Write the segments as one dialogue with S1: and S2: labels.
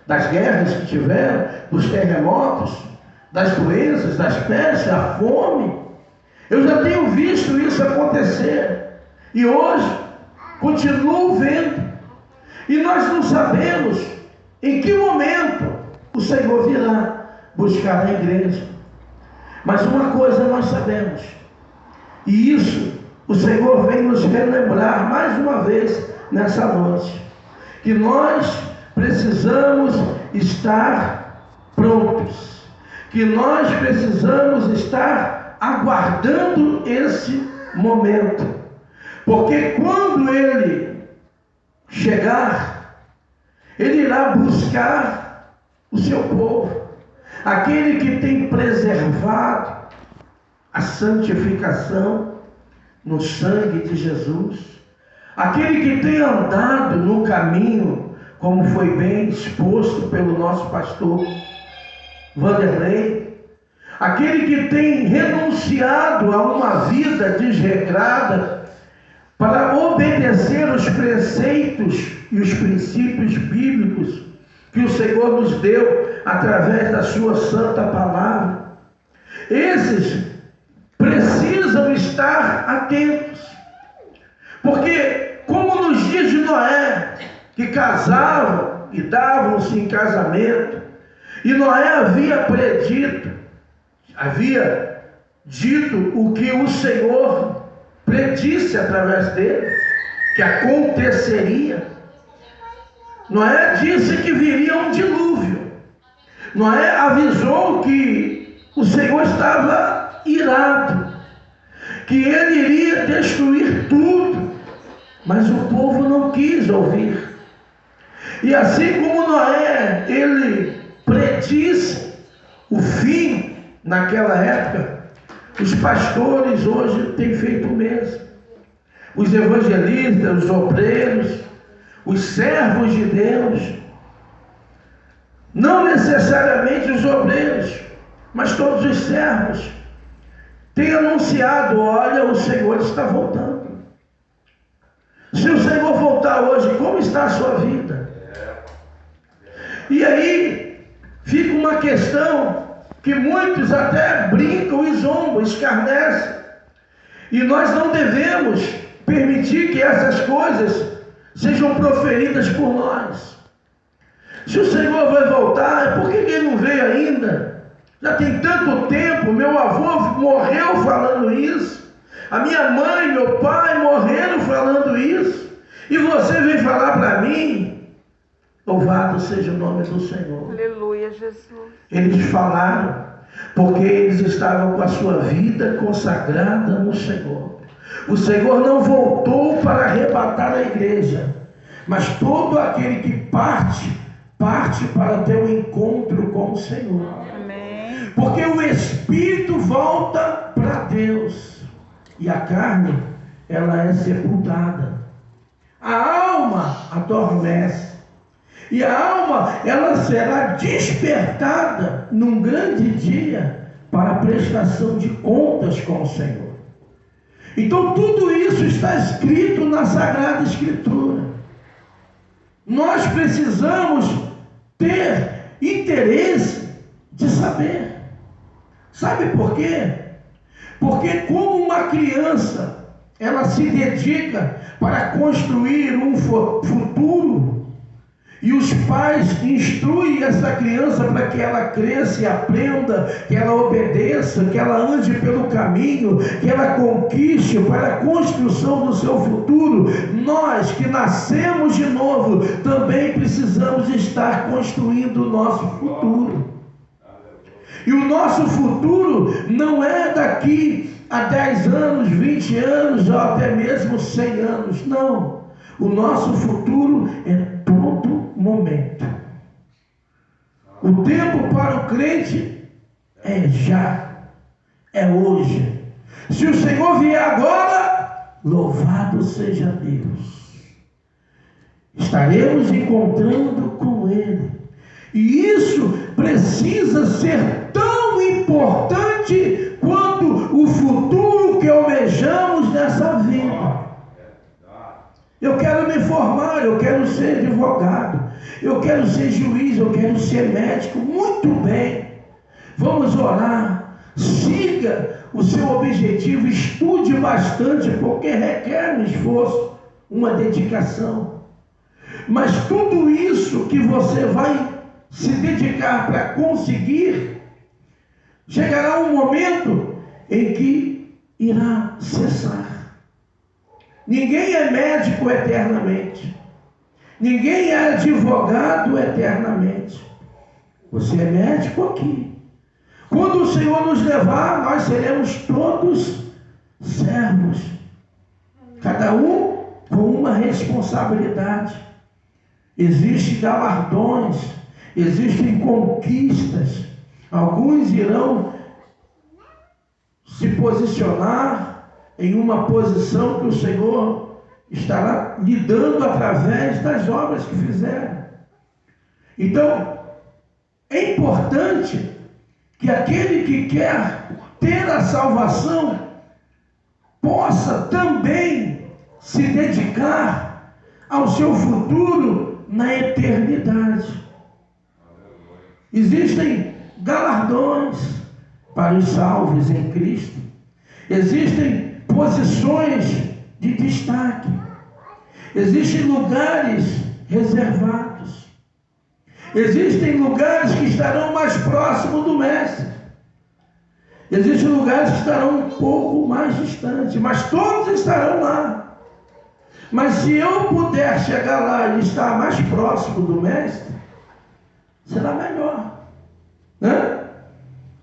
S1: das guerras que tiveram, dos terremotos, das doenças, das pestes, a fome. Eu já tenho visto isso acontecer. E hoje, continuo vendo. E nós não sabemos em que momento o Senhor virá buscar a igreja. Mas uma coisa nós sabemos. E isso o Senhor vem nos relembrar mais uma vez nessa noite. Que nós precisamos estar prontos. Que nós precisamos estar aguardando esse momento. Porque quando Ele chegar, Ele irá buscar o seu povo. Aquele que tem preservado a santificação no sangue de Jesus. Aquele que tem andado no caminho, como foi bem exposto pelo nosso pastor Vanderlei. Aquele que tem renunciado a uma vida desregrada para obedecer os preceitos e os princípios bíblicos que o Senhor nos deu através da sua santa palavra. Esses precisam estar atentos, porque como nos dias de Noé, que casavam e davam-se em casamento, e Noé havia dito o que o Senhor predisse através dele, que aconteceria. Noé disse que viria um dilúvio. Noé avisou que o Senhor estava irado, que ele iria destruir tudo, mas o povo não quis ouvir. E assim como Noé, ele predisse o fim naquela época, os pastores hoje têm feito o mesmo. Os evangelistas, os obreiros, os servos de Deus, não necessariamente os obreiros, mas todos os servos, têm anunciado: olha, o Senhor está voltando. Se o Senhor voltar hoje, como está a sua vida? E aí fica uma questão que muitos até brincam e zombam, escarnecem. E nós não devemos permitir que essas coisas sejam proferidas por nós. Se o Senhor vai voltar, por que ele não veio ainda? Já tem tanto tempo, meu avô morreu falando isso, a minha mãe, meu pai morreram falando isso, e você vem falar para mim? Louvado seja o nome do Senhor.
S2: Aleluia, Jesus.
S1: Eles falaram porque eles estavam com a sua vida consagrada no Senhor. O Senhor não voltou para arrebatar a igreja, mas todo aquele que parte para ter um encontro com o Senhor.
S2: Amém.
S1: Porque o Espírito volta para Deus e a carne, ela é sepultada. A alma adormece. E a alma, ela será despertada num grande dia para a prestação de contas com o Senhor. Então tudo isso está escrito na Sagrada Escritura. Nós precisamos ter interesse de saber. Sabe por quê? Porque como uma criança, ela se dedica para construir um futuro, e os pais instruem essa criança para que ela cresça e aprenda, que ela obedeça, que ela ande pelo caminho, que ela conquiste para a construção do seu futuro. Nós que nascemos de novo também precisamos estar construindo o nosso futuro. E o nosso futuro não é daqui a 10 anos, 20 anos ou até mesmo 100 anos. Não. O nosso futuro é todo momento. O tempo para o crente é já, é hoje. Se o Senhor vier agora, louvado seja Deus. Estaremos encontrando com Ele. E isso precisa ser tão importante quanto o futuro que almejamos nessa vida. Eu quero me formar, eu quero ser advogado. Eu quero ser juiz, eu quero ser médico. Muito bem. Vamos orar. Siga o seu objetivo, estude bastante, porque requer um esforço, uma dedicação. Mas tudo isso que você vai se dedicar para conseguir, chegará um momento em que irá cessar. Ninguém é médico eternamente. Ninguém é advogado eternamente. Você é médico aqui. Quando o Senhor nos levar, nós seremos todos servos. Cada um com uma responsabilidade. Existem galardões, existem conquistas. Alguns irão se posicionar em uma posição que o Senhor estará lhe dando através das obras que fizeram. Então, é importante que aquele que quer ter a salvação possa também se dedicar ao seu futuro na eternidade. Existem galardões para os salvos em Cristo. Existem posições de destaque. Existem lugares reservados. Existem lugares que estarão mais próximos do Mestre. Existem lugares que estarão um pouco mais distantes, mas todos estarão lá. Mas se eu puder chegar lá e estar mais próximo do Mestre, será melhor. Né?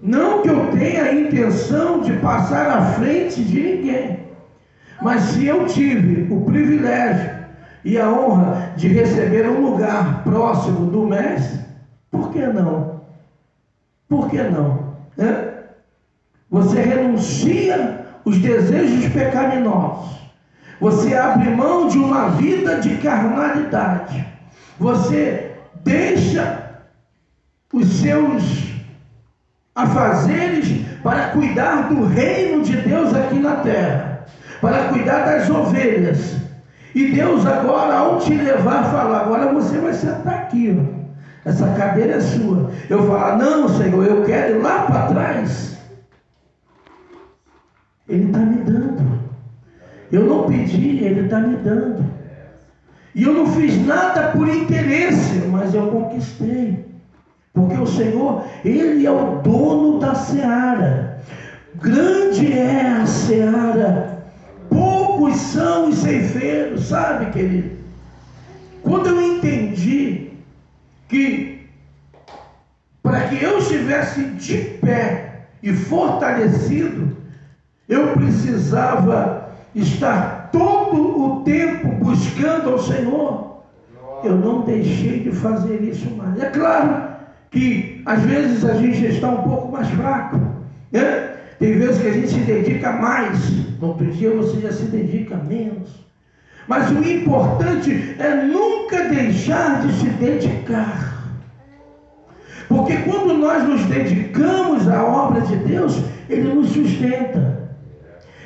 S1: Não que eu tenha a intenção de passar à frente de ninguém, mas se eu tive o privilégio e a honra de receber um lugar próximo do Mestre, por que não? Por que não? Né? Você renuncia os desejos pecaminosos. Você abre mão de uma vida de carnalidade. Você deixa os seus afazeres para cuidar do reino de Deus aqui na terra, para cuidar das ovelhas. E Deus agora, ao te levar, fala: agora você vai sentar aqui, ó. Essa cadeira é sua. Eu falo: não, Senhor, eu quero ir lá para trás. Ele está me dando. Eu não pedi, Ele está me dando. E eu não fiz nada por interesse, mas eu conquistei. Porque o Senhor, Ele é o dono da seara. Grande é a seara. Poucos são os ceifeiros, sabe, querido? Quando eu entendi que para que eu estivesse de pé e fortalecido, eu precisava estar todo o tempo buscando ao Senhor, eu não deixei de fazer isso mais. É claro que às vezes a gente está um pouco mais fraco, né? Tem vezes que a gente se dedica mais, no outro dia você já se dedica menos. Mas o importante é nunca deixar de se dedicar. Porque quando nós nos dedicamos à obra de Deus, Ele nos sustenta,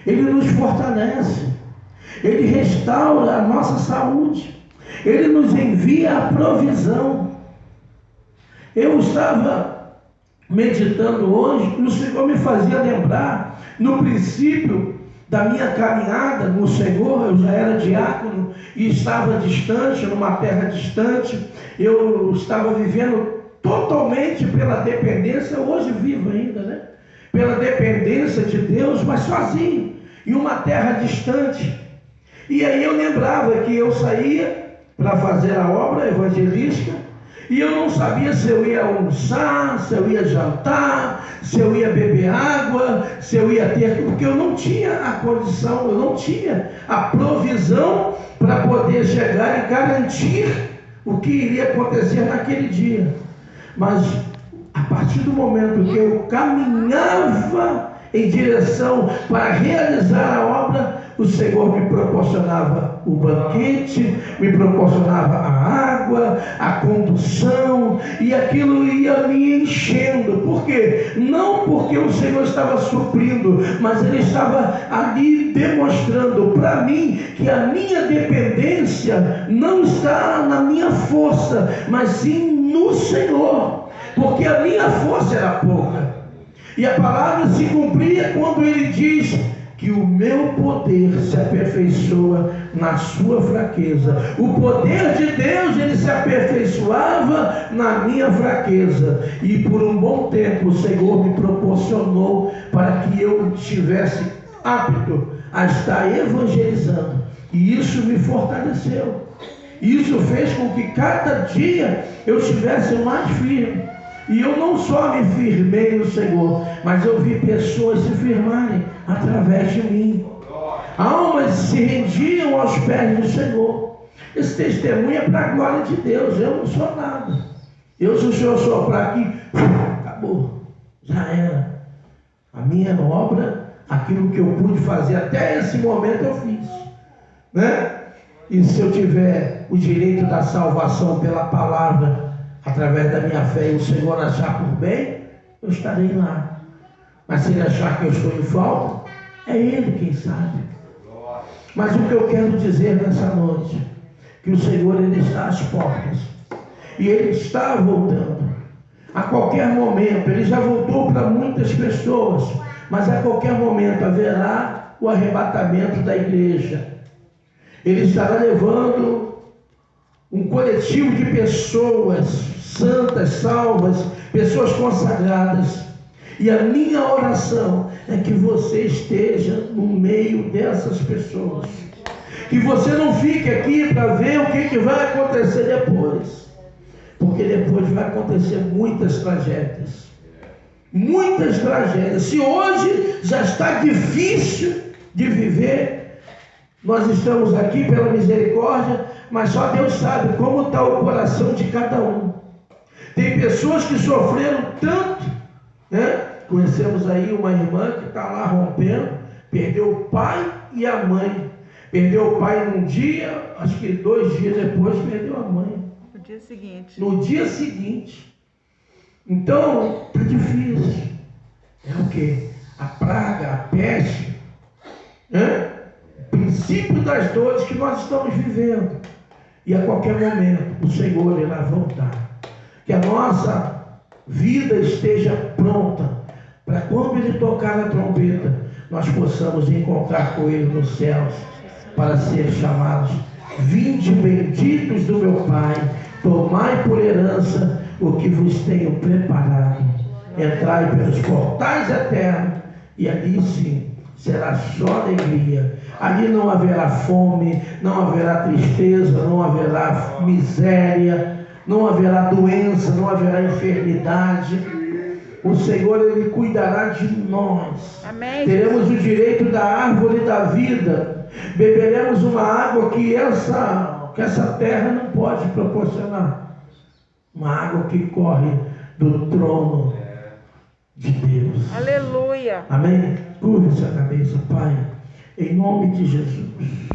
S1: Ele nos fortalece, Ele restaura a nossa saúde, Ele nos envia a provisão. Eu estava meditando hoje, o Senhor me fazia lembrar, no princípio da minha caminhada no Senhor, eu já era diácono e estava distante, numa terra distante, eu estava vivendo totalmente pela dependência, hoje vivo ainda, né? Pela dependência de Deus, mas sozinho, em uma terra distante. E aí eu lembrava que eu saía para fazer a obra evangelística, e eu não sabia se eu ia almoçar, se eu ia jantar, se eu ia beber água, se eu ia ter... Porque eu não tinha a condição, eu não tinha a provisão para poder chegar e garantir o que iria acontecer naquele dia. Mas a partir do momento que eu caminhava em direção para realizar a obra, o Senhor me proporcionava o banquete, me proporcionava a água, a condução, e aquilo ia me enchendo. Por quê? Não porque o Senhor estava suprindo, mas Ele estava ali demonstrando para mim que a minha dependência não está na minha força, mas sim no Senhor, porque a minha força era pouca. E a palavra se cumpria quando Ele diz que o meu poder se aperfeiçoa na sua fraqueza. O poder de Deus, ele se aperfeiçoava na minha fraqueza. E por um bom tempo o Senhor me proporcionou para que eu estivesse apto a estar evangelizando. E isso me fortaleceu. Isso fez com que cada dia eu estivesse mais firme. E eu não só me firmei no Senhor, mas eu vi pessoas se firmarem através de mim. Almas se rendiam aos pés do Senhor. Esse testemunho é para a glória de Deus. Eu não sou nada. Eu, se o Senhor soprar aqui, acabou. Já era. A minha obra, aquilo que eu pude fazer até esse momento eu fiz. Né? E se eu tiver o direito da salvação pela palavra, através da minha fé, e o Senhor achar por bem, eu estarei lá. Mas se Ele achar que eu estou em falta, é Ele quem sabe. Mas o que eu quero dizer nessa noite, que o Senhor, Ele está às portas, e Ele está voltando. A qualquer momento, Ele já voltou para muitas pessoas, mas a qualquer momento haverá o arrebatamento da igreja. Ele estará levando um coletivo de pessoas santas, salvas, pessoas consagradas. E a minha oração é que você esteja no meio dessas pessoas. Que você não fique aqui para ver o que vai acontecer depois. Porque depois vai acontecer muitas tragédias. Muitas tragédias. Se hoje já está difícil de viver, nós estamos aqui pela misericórdia, mas só Deus sabe como está o coração de cada um. Tem pessoas que sofreram tanto, né? Conhecemos aí uma irmã que está lá rompendo, perdeu o pai e a mãe. Perdeu o pai num dia, acho que 2 dias depois perdeu a mãe.
S2: No dia seguinte.
S1: No dia seguinte. Então, está difícil. É o quê? A praga, a peste, né? O princípio das dores que nós estamos vivendo. E a qualquer momento o Senhor irá voltar. Que a nossa vida esteja pronta para quando Ele tocar a trombeta, nós possamos encontrar com Ele nos céus, para ser chamados: vinde benditos do meu Pai, tomai por herança o que vos tenho preparado. Entrai pelos portais eternos, e ali sim será só alegria. Ali não haverá fome, não haverá tristeza, não haverá miséria, não haverá doença, não haverá enfermidade. O Senhor, Ele cuidará de nós.
S2: Amém.
S1: Teremos o direito da árvore da vida. Beberemos uma água que essa terra não pode proporcionar. Uma água que corre do trono de Deus.
S2: Aleluia.
S1: Amém? Curve sua cabeça, Pai, em nome de Jesus.